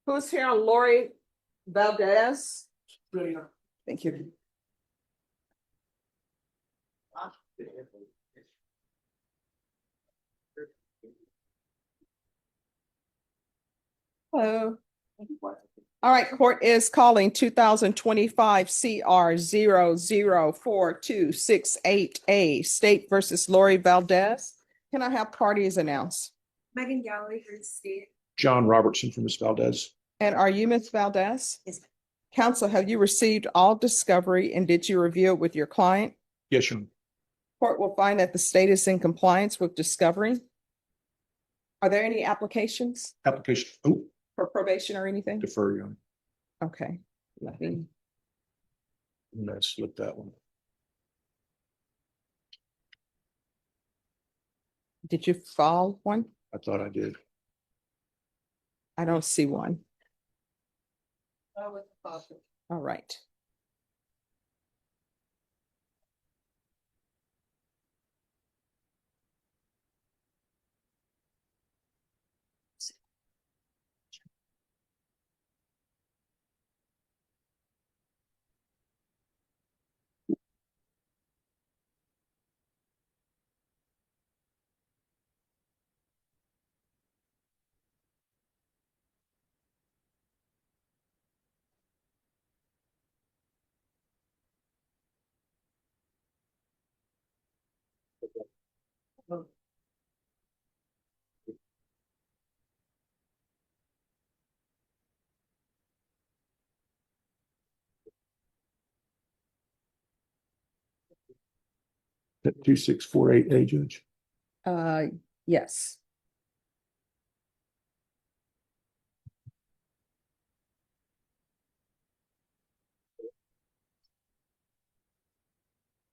Who's here on Lorie Valdez? Thank you. Hello. All right, court is calling 2025 CR 004268A State versus Lorie Valdez. Can I have parties announced? Megan Galley for the state. John Robertson from Ms. Valdez. And are you Ms. Valdez? Yes. Counsel, have you received all discovery and did you review it with your client? Yes, Your Honor. Court will find that the state is in compliance with discovery. Are there any applications Application, for probation or anything? defer, Your Honor. Okay, let me. Let's slip that one. Did you file one? I thought I did. I don't see one. All right. That 2648A, Judge. Yes.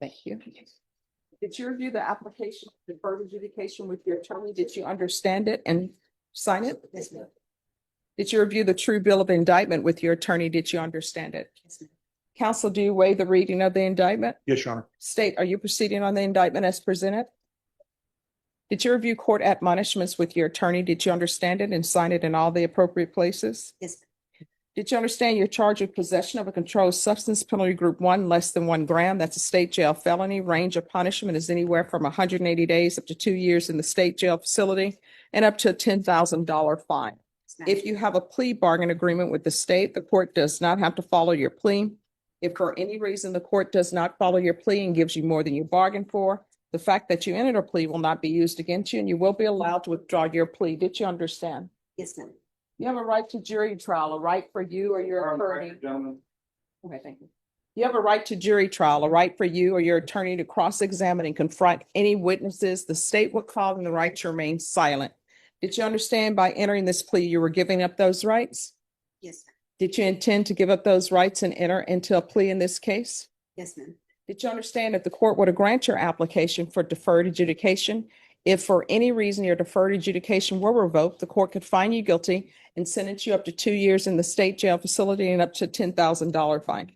Thank you. Did you review the application for deferred adjudication with your attorney? Did you understand it and sign it? Yes, ma'am. Did you review the true bill of indictment with your attorney? Did you understand it? Yes, ma'am. Counsel, do you waive the reading of the indictment? Yes, Your Honor. State, are you proceeding on the indictment as presented? Did you review court admonishments with your attorney? Did you understand it and sign it in all the appropriate places? Yes, ma'am. Did you understand your charge of possession of a controlled substance, penalty group 1, less than 1 gram? That's a state jail felony. Range of punishment is anywhere from 180 days up to 2 years in the state jail facility and up to a $10,000 fine. Yes, ma'am. If you have a plea bargain agreement with the state, the court does not have to follow your plea. If for any reason the court does not follow your plea and gives you more than you bargained for, the fact that you entered a plea will not be used against you and you will be allowed to withdraw your plea. Did you understand? Yes, ma'am. You have a right to jury trial, a right for you or your attorney. Okay, thank you. You have a right to jury trial, a right for you or your attorney to cross-examine and confront any witnesses. The state will call them the right to remain silent. Did you understand by entering this plea, you were giving up those rights? Yes, ma'am. Did you intend to give up those rights and enter into a plea in this case? Yes, ma'am. Did you understand that the court were to grant your application for deferred adjudication? If for any reason your deferred adjudication were revoked, the court could find you guilty and sentence you up to 2 years in the state jail facility and up to $10,000 fine.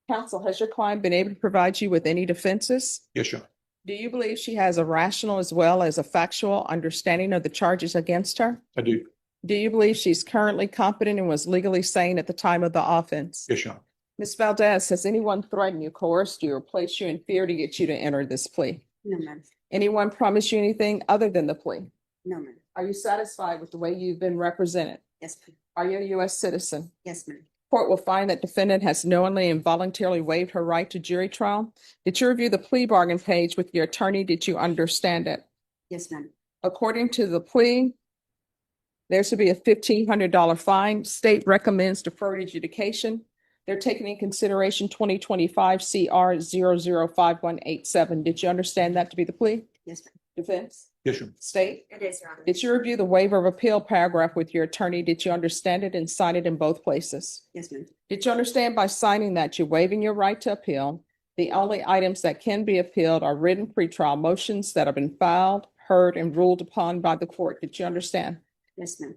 Counsel, has your client been able to provide you with any defenses? Yes, Your Honor. Do you believe she has a rational as well as a factual understanding of the charges against her? I do. Do you believe she's currently competent and was legally sane at the time of the offense? Yes, Your Honor. Ms. Valdez, has anyone threatened you, coerced you, or placed you in fear to get you to enter this plea? No, ma'am. Anyone promise you anything other than the plea? No, ma'am. Are you satisfied with the way you've been represented? Yes, ma'am. Are you a U.S. citizen? Yes, ma'am. Court will find that defendant has knowingly and voluntarily waived her right to jury trial. Did you review the plea bargain page with your attorney? Did you understand it? Yes, ma'am. According to the plea, there should be a $1,500 fine. State recommends deferred adjudication. They're taking in consideration 2025 CR 005187. Did you understand that to be the plea? Yes, ma'am. Defense? Yes, Your Honor. State? It is, Your Honor. Did you review the waiver of appeal paragraph with your attorney? Did you understand it and sign it in both places? Yes, ma'am. Did you understand by signing that you're waiving your right to appeal? The only items that can be appealed are written pretrial motions that have been filed, heard, and ruled upon by the court. Did you understand? Yes, ma'am.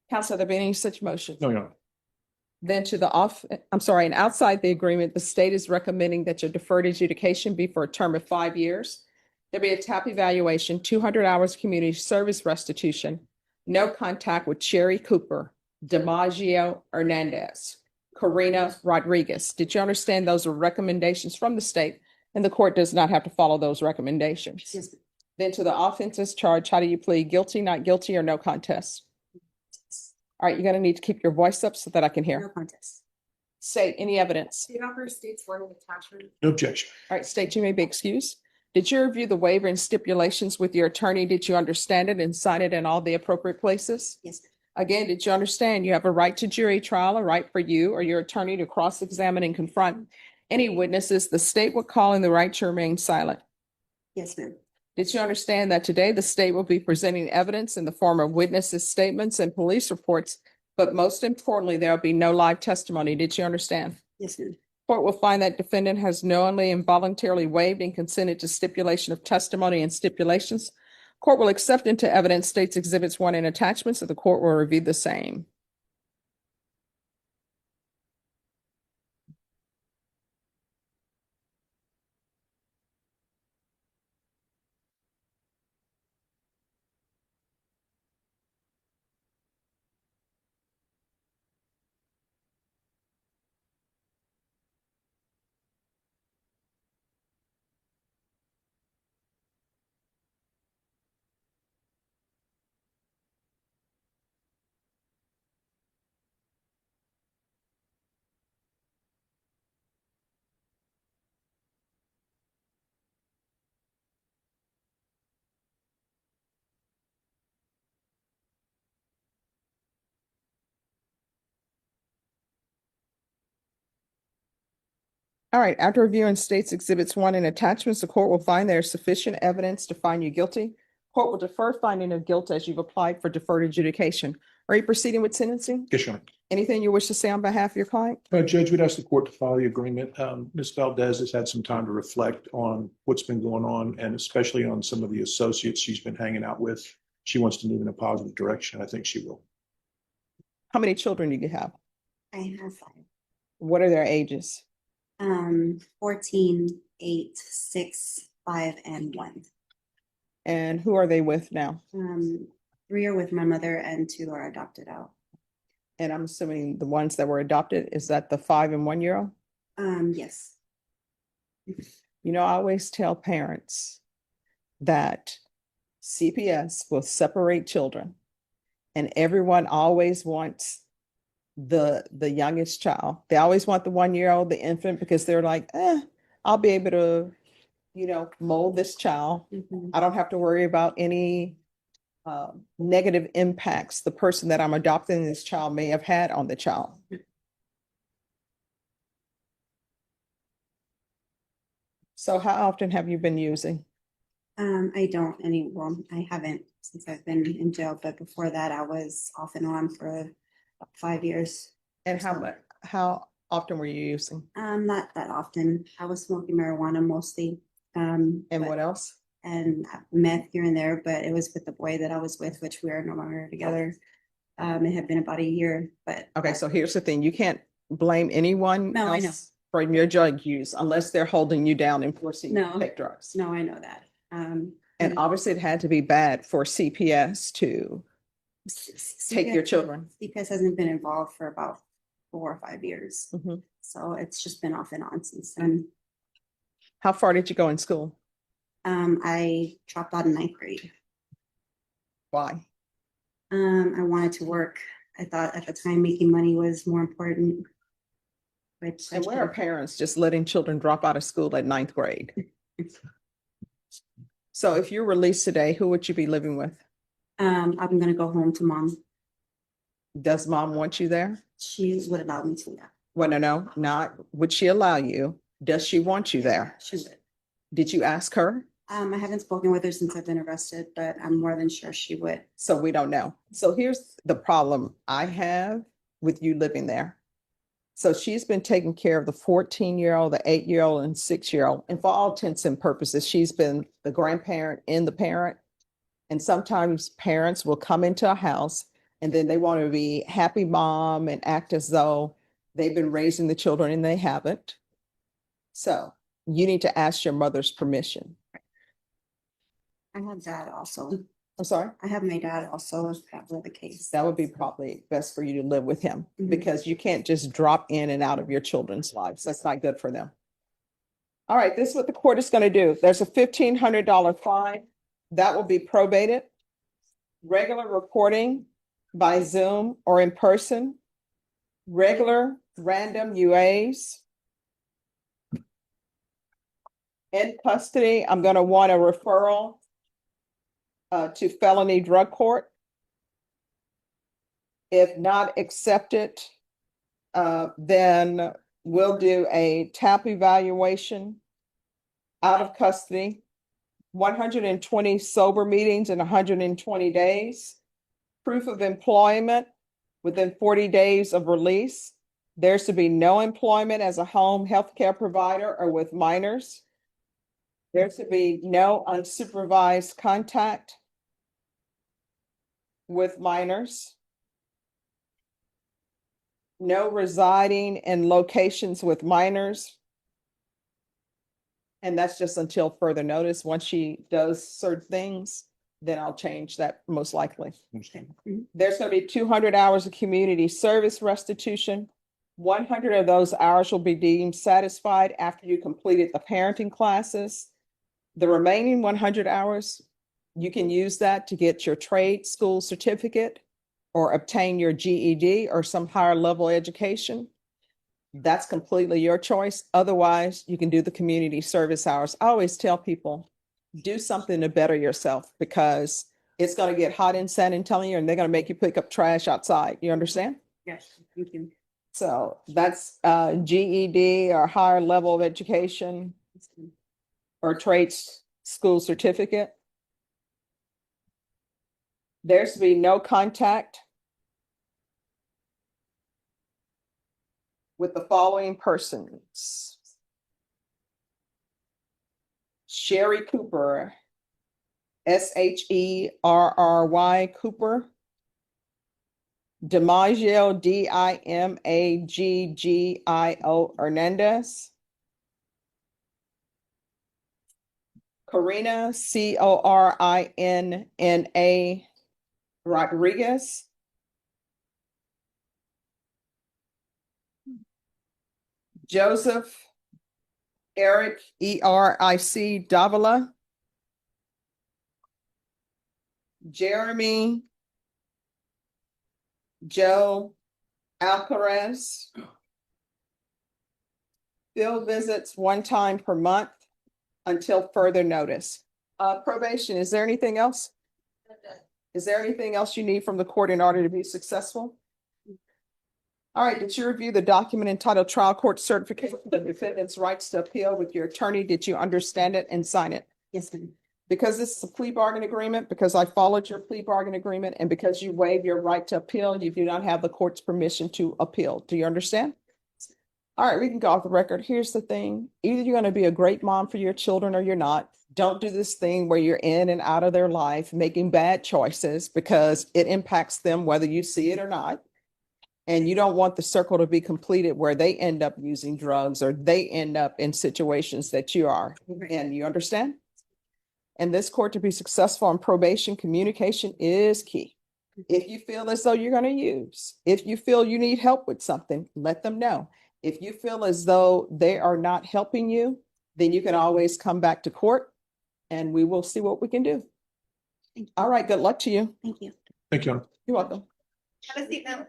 Counsel, have there been any such motions? No, Your Honor. Then and outside the agreement, the state is recommending that your deferred adjudication be for a term of 5 years. There be a TAP evaluation, 200 hours community service restitution, no contact with Sherry Cooper, DiMaggio Hernandez, Karina Rodriguez. Did you understand those are recommendations from the state and the court does not have to follow those recommendations? Yes, ma'am. Then to the offenses charged, how do you plead? Guilty, not guilty, or no contest? All right, you're gonna need to keep your voice up so that I can No hear. contest. State any evidence. The offer states one attachment. No objection. All right, state you may be excused. Did you review the waiver and stipulations with your attorney? Did you understand it and sign it in all the appropriate places? Yes, ma'am. Again, did you understand you have a right to jury trial, a right for you or your attorney to cross-examine and confront any witnesses the state would call in the right to remain silent? Yes, ma'am. Did you understand that today the state will be presenting evidence in the form of witnesses' statements and police reports, but most importantly, there will be no live testimony? Did you understand? Yes, ma'am. Court will find that defendant has knowingly and voluntarily waived and consented to stipulation of testimony and stipulations. Court will accept into evidence states exhibits 1 and attachments, and the court will review the same. All right, after reviewing states exhibits 1 and attachments, the court will find there is sufficient evidence to find you guilty. Court will defer finding of guilt as you've applied for deferred adjudication. Are you proceeding with sentencing? Yes, Your Honor. Anything you wish to say on behalf of your client? Judge, we'd ask the court to follow the agreement. Ms. Valdez has had some time to reflect on what's been going on and especially on some of the associates she's been hanging out with. She wants to move in a positive direction. I think she will. How many children do you have? I have 5. What are their ages? 14, 8, 6, 5, and 1. And who are they with now? 3 are with my mother and 2 are adopted out. And I'm assuming the ones that were adopted, is that the 5 and 1 year old? Yes. You know, I always tell parents that CPS will separate children and everyone always wants the youngest child. They always want the 1 year old, the infant, because they're like, I'll be able to, mold this child. Mhm. I don't have to worry about any negative impacts the person that I'm adopting this child may have had on the child. So how often have you been using? I don't well, I haven't since I've been in jail, but before that I was off and on for about 5 years. And how often were you using? Not that often. I was smoking marijuana mostly. And but- what else? and meth here and there, but it was with the boy that I was with, which we are no longer together. It had been about a year, but. Okay, so here's the thing. You can't blame anyone No, I know. else for your drug use unless they're holding you down and forcing you No. to take drugs. No, I know that. And obviously it had to be bad for CPS to take your children. CPS hasn't been involved for about 4 or 5 years. Mhm. So it's just been off and on since then. How far did you go in school? I dropped out in 9th grade. Why? I wanted to work. I thought at the time making money was more important. Which I And where are should've- parents just letting children drop out of school at 9th grade? So if you're released today, who would you be living with? I'm gonna go home to mom. Does mom want you there? She would allow me to, yeah. Well, no, not would she allow you? Does she want you there? She would. Did you ask her? I haven't spoken with her since I've been arrested, but I'm more than sure she would. So we don't know. So here's the problem I have with you living there. So she's been taking care of the 14-year-old, the 8-year-old, and 6-year-old. And for all intents and purposes, she's been the grandparent and the parent. And sometimes parents will come into a house and then they want to be happy mom and act as though they've been raising the children and they haven't. So you need to ask your mother's permission. I have that also. I'm sorry? I have my dad also, if that were the case. That would be probably best for you to live with him Mhm. because you can't just drop in and out of your children's lives. That's not good for them. All right, this is what the court is going to do. There's a $1,500 fine that will be probated. Regular reporting by Zoom or in person. Regular random UAs. In custody, I'm going to want a referral to felony drug court. If not accepted, then we'll do a TAP evaluation out of custody, 120 sober meetings in 120 days, proof of employment within 40 days of release. There's to be no employment as a home healthcare provider or with minors. There's to be no unsupervised contact with minors. No residing in locations with minors. And that's just until further notice. Once she does certain things, then I'll change that most likely. There's going to be 200 hours of community service restitution. 100 of those hours will be deemed satisfied after you completed the parenting classes. The remaining 100 hours, you can use that to get your trade school certificate or obtain your GED or some higher level education. That's completely your choice. Otherwise, you can do the community service hours. I always tell people, do something to better yourself because it's going to get hot in San Antonio and they're going to make you pick up trash outside. You understand? Yes, thank you. So that's GED or higher level of education or trade school certificate. There's to be no contact with the following persons. Sherry Cooper, SHERRY Cooper. DiMaggio, DIMAGGIO Hernandez. Corina, CORINNA Rodriguez. Joseph Eric ERIC Davila. Jeremy Joe Alcaraz. Field visits 1 time per month until further notice. Probation, is there anything else? Is there anything else you need from the court in order to be successful? All right, did you review the document entitled Trial Court Certification of the Defendant's Rights to Appeal with your attorney? Did you understand it and sign it? Yes, ma'am. Because this is a plea bargain agreement, because I followed your plea bargain agreement, and because you waive your right to appeal, you do not have the court's permission to appeal. Do you understand? All right, we can go off the record. Here's the thing. Either you're going to be a great mom for your children or you're not. Don't do this thing where you're in and out of their life, making bad choices because it impacts them whether you see it or not. And you don't want the circle to be completed where they end up using drugs or they end up in situations that you are in. You understand? And this court to be successful on probation, communication is key. If you feel as though you're going to use, if you feel you need help with something, let them know. If you feel as though they are not helping you, then you can always come back to court and we will see what we can do. All right, good luck to you. Thank you. Thank you, Honor. You're welcome. Have a seat now.